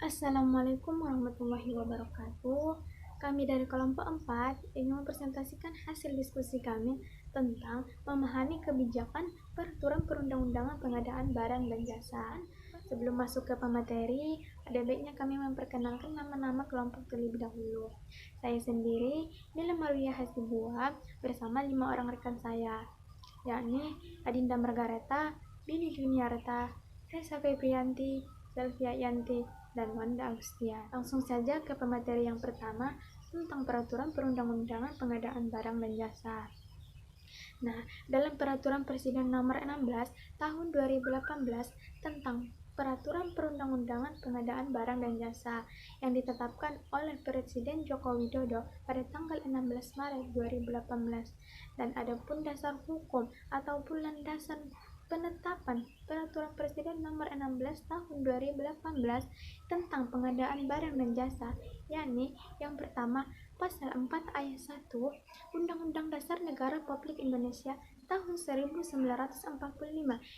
Assalamualaikum warahmatullahi wabarakatuh. Kami dari kelompok 4 ingin mempresentasikan hasil diskusi kami tentang memahami kebijakan peraturan perundang-undangan pengadaan barang dan jasa. Sebelum masuk ke pemateri, ada baiknya kami memperkenalkan nama-nama kelompok terlebih dahulu. Saya sendiri, Nila Maria Hasibuan, bersama 5 orang rekan saya, yakni Adinda Margareta, Bini Juniarta, Resa Febrianti, Selvia Yanti, dan Wanda Agustia. Langsung saja ke pemateri yang pertama tentang peraturan perundang-undangan pengadaan barang dan jasa. Nah, dalam peraturan Presiden nomor 16 tahun 2018 tentang peraturan perundang-undangan pengadaan barang dan jasa yang ditetapkan oleh Presiden Joko Widodo pada tanggal 16 Maret 2018 dan adapun dasar hukum ataupun landasan penetapan peraturan Presiden nomor 16 tahun 2018 tentang pengadaan barang dan jasa, yakni yang pertama Pasal 4 Ayat 1 Undang-Undang Dasar Negara Republik Indonesia tahun 1945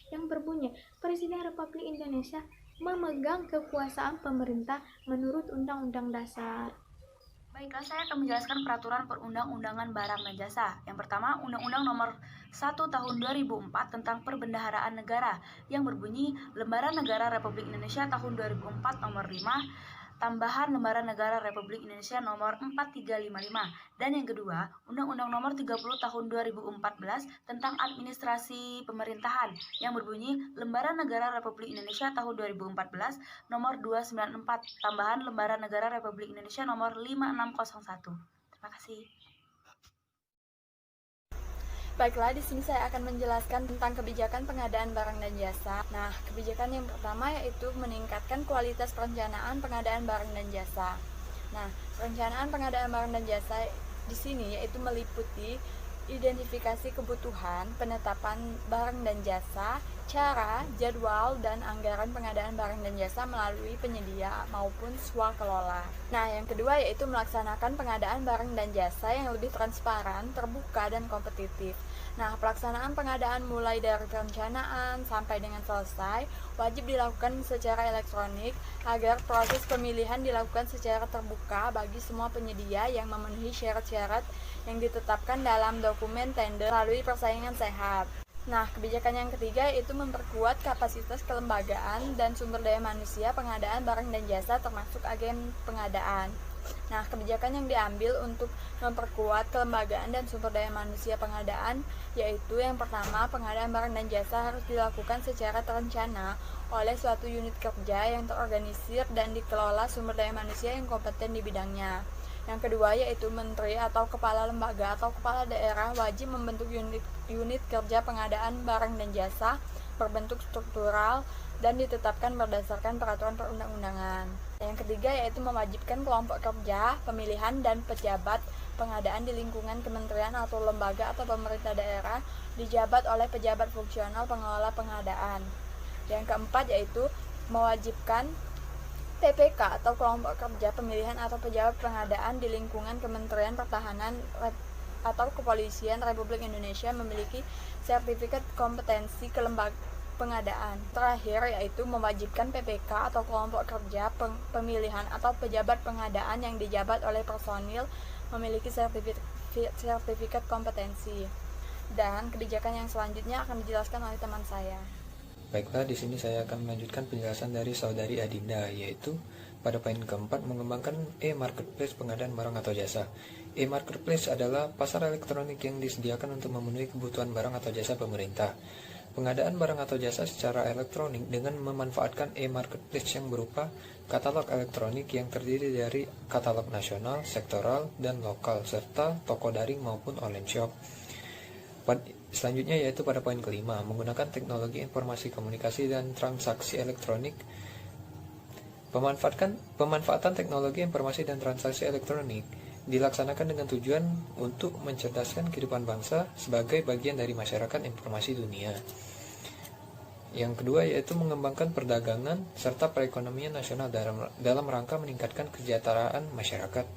yang berbunyi Presiden Republik Indonesia memegang kekuasaan pemerintah menurut Undang-Undang Dasar. Baiklah, saya akan menjelaskan peraturan perundang-undangan barang dan jasa. Yang pertama, Undang-Undang Nomor 1 Tahun 2004 tentang Perbendaharaan Negara yang berbunyi Lembaran Negara Republik Indonesia tahun 2004 Nomor 5 tambahan Lembaran Negara Republik Indonesia Nomor 4355. Dan yang kedua, Undang-Undang Nomor 30 Tahun 2014 tentang Administrasi Pemerintahan yang berbunyi Lembaran Negara Republik Indonesia tahun 2014 Nomor 294 tambahan Lembaran Negara Republik Indonesia Nomor 5601. Terima kasih. Baiklah, di sini saya akan menjelaskan tentang kebijakan pengadaan barang dan jasa. Nah, kebijakan yang pertama yaitu meningkatkan kualitas perencanaan pengadaan barang dan jasa. Nah, perencanaan pengadaan barang dan jasa di sini yaitu meliputi identifikasi kebutuhan, penetapan barang dan jasa, cara, jadwal, dan anggaran pengadaan barang dan jasa melalui penyedia maupun swakelola. Nah, yang kedua yaitu melaksanakan pengadaan barang dan jasa yang lebih transparan, terbuka, dan kompetitif. Nah, pelaksanaan pengadaan mulai dari perencanaan sampai dengan selesai wajib dilakukan secara elektronik agar proses pemilihan dilakukan secara terbuka bagi semua penyedia yang memenuhi syarat-syarat yang ditetapkan dalam dokumen tender melalui persaingan sehat. Nah, kebijakan yang ketiga yaitu memperkuat kapasitas kelembagaan dan sumber daya manusia pengadaan barang dan jasa termasuk agen pengadaan. Nah, kebijakan yang diambil untuk memperkuat kelembagaan dan sumber daya manusia pengadaan yaitu yang pertama, pengadaan barang dan jasa harus dilakukan secara terencana oleh suatu unit kerja yang terorganisir dan dikelola sumber daya manusia yang kompeten di bidangnya. Yang kedua yaitu menteri atau kepala lembaga atau kepala daerah wajib membentuk unit kerja pengadaan barang dan jasa berbentuk struktural dan ditetapkan berdasarkan peraturan perundang-undangan. Yang ketiga yaitu mewajibkan kelompok kerja, pemilihan, dan pejabat pengadaan di lingkungan kementerian atau lembaga atau pemerintah daerah dijabat oleh pejabat fungsional pengelola pengadaan. Yang keempat yaitu mewajibkan PPK atau kelompok kerja pemilihan atau pejabat pengadaan di lingkungan Kementerian Pertahanan atau Kepolisian Republik Indonesia memiliki sertifikat kompetensi pengadaan. Terakhir yaitu mewajibkan PPK atau kelompok kerja pemilihan atau pejabat pengadaan yang dijabat oleh personil memiliki sertifikat kompetensi. Dan kebijakan yang selanjutnya akan dijelaskan oleh teman saya. Baiklah, di sini saya akan melanjutkan penjelasan dari saudari Adinda, yaitu pada poin keempat mengembangkan e-marketplace pengadaan barang atau jasa. E-marketplace adalah pasar elektronik yang disediakan untuk memenuhi kebutuhan barang atau jasa pemerintah. Pengadaan barang atau jasa secara elektronik dengan memanfaatkan e-marketplace yang berupa katalog elektronik yang terdiri dari katalog nasional, sektoral, dan lokal, serta toko daring maupun online shop. Selanjutnya yaitu pada poin kelima, menggunakan teknologi informasi komunikasi dan transaksi elektronik. Pemanfaatan teknologi informasi dan transaksi elektronik dilaksanakan dengan tujuan untuk mencerdaskan kehidupan bangsa sebagai bagian dari masyarakat informasi dunia. Yang kedua yaitu mengembangkan perdagangan serta perekonomian nasional dalam rangka meningkatkan kesejahteraan masyarakat.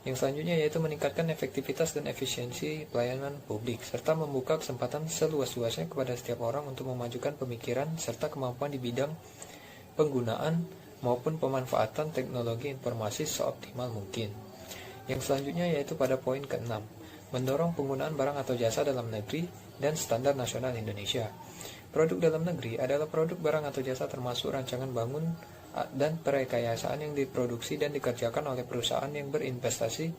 Yang selanjutnya yaitu meningkatkan efektivitas dan efisiensi pelayanan publik, serta membuka kesempatan seluas-luasnya kepada setiap orang untuk memajukan pemikiran serta kemampuan di bidang penggunaan maupun pemanfaatan teknologi informasi seoptimal mungkin. Yang selanjutnya yaitu pada poin ke-6, mendorong penggunaan barang atau jasa dalam negeri dan standar nasional Indonesia. Produk dalam negeri adalah produk barang atau jasa termasuk rancangan bangun dan perekayasaan yang diproduksi dan dikerjakan oleh perusahaan yang berinvestasi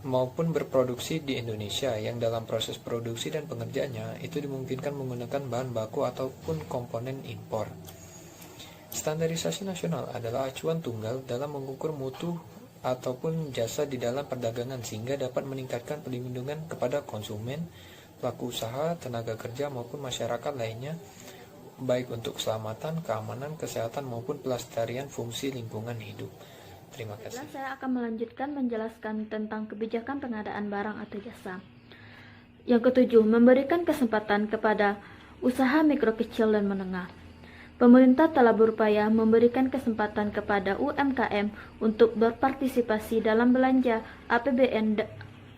maupun berproduksi di Indonesia yang dalam proses produksi dan pengerjaannya itu dimungkinkan menggunakan bahan baku ataupun komponen impor. Standarisasi nasional adalah acuan tunggal dalam mengukur mutu ataupun jasa di dalam perdagangan sehingga dapat meningkatkan perlindungan kepada konsumen, pelaku usaha, tenaga kerja maupun masyarakat lainnya baik untuk keselamatan, keamanan, kesehatan maupun pelestarian fungsi lingkungan hidup. Terima kasih. Saya akan melanjutkan menjelaskan tentang kebijakan pengadaan barang atau jasa. Yang ketujuh, memberikan kesempatan kepada usaha mikro, kecil, dan menengah. Pemerintah telah berupaya memberikan kesempatan kepada UMKM untuk berpartisipasi dalam belanja APBN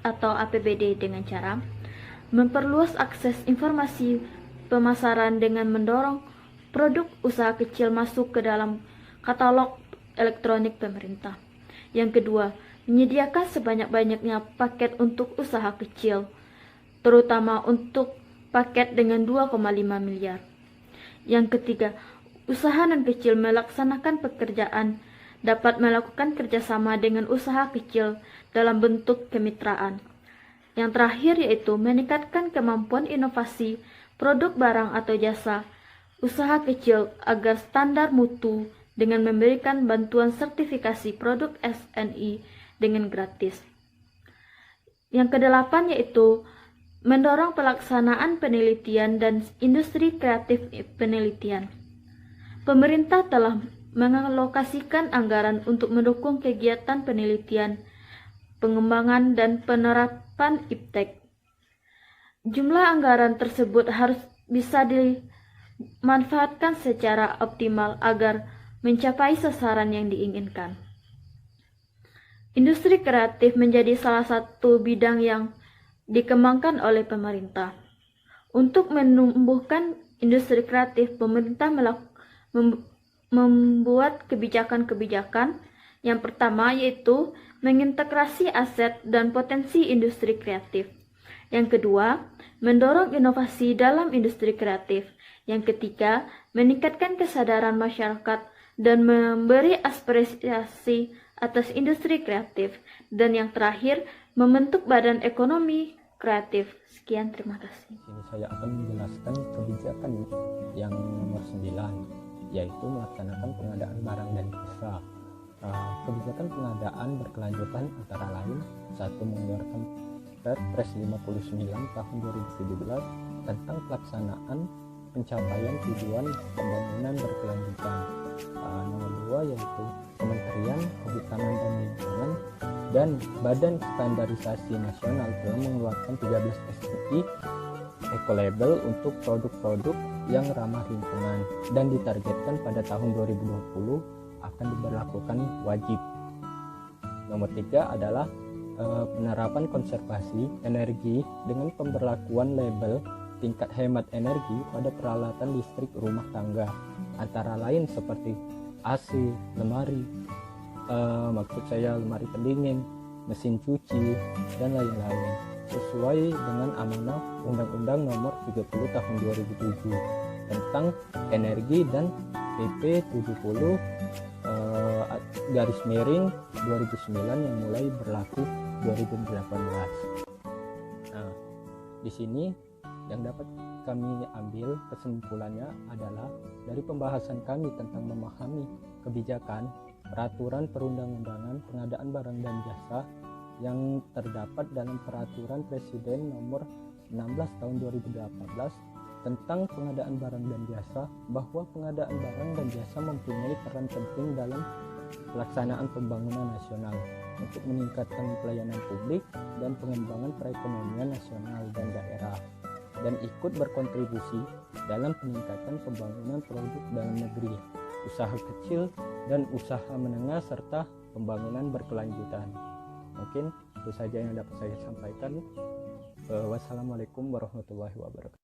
atau APBD dengan cara memperluas akses informasi pemasaran dengan mendorong produk usaha kecil masuk ke dalam katalog elektronik pemerintah. Yang kedua, menyediakan sebanyak-banyaknya paket untuk usaha kecil, terutama untuk paket dengan 2,5 miliar. Yang ketiga, usaha non kecil melaksanakan pekerjaan dapat melakukan kerjasama dengan usaha kecil dalam bentuk kemitraan. Yang terakhir yaitu meningkatkan kemampuan inovasi produk barang atau jasa usaha kecil agar standar mutu dengan memberikan bantuan sertifikasi produk SNI dengan gratis. Yang kedelapan yaitu mendorong pelaksanaan penelitian dan industri kreatif penelitian. Pemerintah telah mengalokasikan anggaran untuk mendukung kegiatan penelitian, pengembangan, dan penerapan iptek. Jumlah anggaran tersebut harus bisa dimanfaatkan secara optimal agar mencapai sasaran yang diinginkan. Industri kreatif menjadi salah satu bidang yang dikembangkan oleh pemerintah. Untuk menumbuhkan industri kreatif, pemerintah membuat kebijakan-kebijakan. Yang pertama yaitu mengintegrasi aset dan potensi industri kreatif. Yang kedua, mendorong inovasi dalam industri kreatif. Yang ketiga, meningkatkan kesadaran masyarakat dan memberi apresiasi atas industri kreatif. Dan yang terakhir, membentuk badan ekonomi kreatif. Sekian, terima kasih. Ini saya akan menjelaskan kebijakan yang nomor 9, yaitu melaksanakan pengadaan barang dan jasa. Kebijakan pengadaan berkelanjutan antara lain: 1. Mengeluarkan Perpres 59 tahun 2017 tentang pelaksanaan pencapaian tujuan pembangunan berkelanjutan. Nomor 2 yaitu Kementerian Kehutanan dan Lingkungan dan Badan Standarisasi Nasional telah mengeluarkan 13 SNI Ecolabel untuk produk-produk yang ramah lingkungan dan ditargetkan pada tahun 2020 akan diberlakukan wajib. Nomor 3 adalah penerapan konservasi energi dengan pemberlakuan label tingkat hemat energi pada peralatan listrik rumah tangga, antara lain seperti AC, lemari, lemari pendingin, mesin cuci, dan lain-lain, sesuai dengan amanah Undang-Undang Nomor 30 Tahun 2007 tentang energi dan PP 70 /2009 yang mulai berlaku 2018. Nah, di sini yang dapat kami ambil kesimpulannya adalah dari pembahasan kami tentang memahami kebijakan, peraturan perundang-undangan pengadaan barang dan jasa yang terdapat dalam Peraturan Presiden Nomor 16 Tahun 2018 tentang pengadaan barang dan jasa, bahwa pengadaan barang dan jasa mempunyai peran penting dalam pelaksanaan pembangunan nasional untuk meningkatkan pelayanan publik dan pengembangan perekonomian nasional dan daerah, dan ikut berkontribusi dalam peningkatan pembangunan produk dalam negeri, usaha kecil dan usaha menengah, serta pembangunan berkelanjutan. Mungkin itu saja yang dapat saya sampaikan. Wassalamualaikum warahmatullahi wabarakatuh.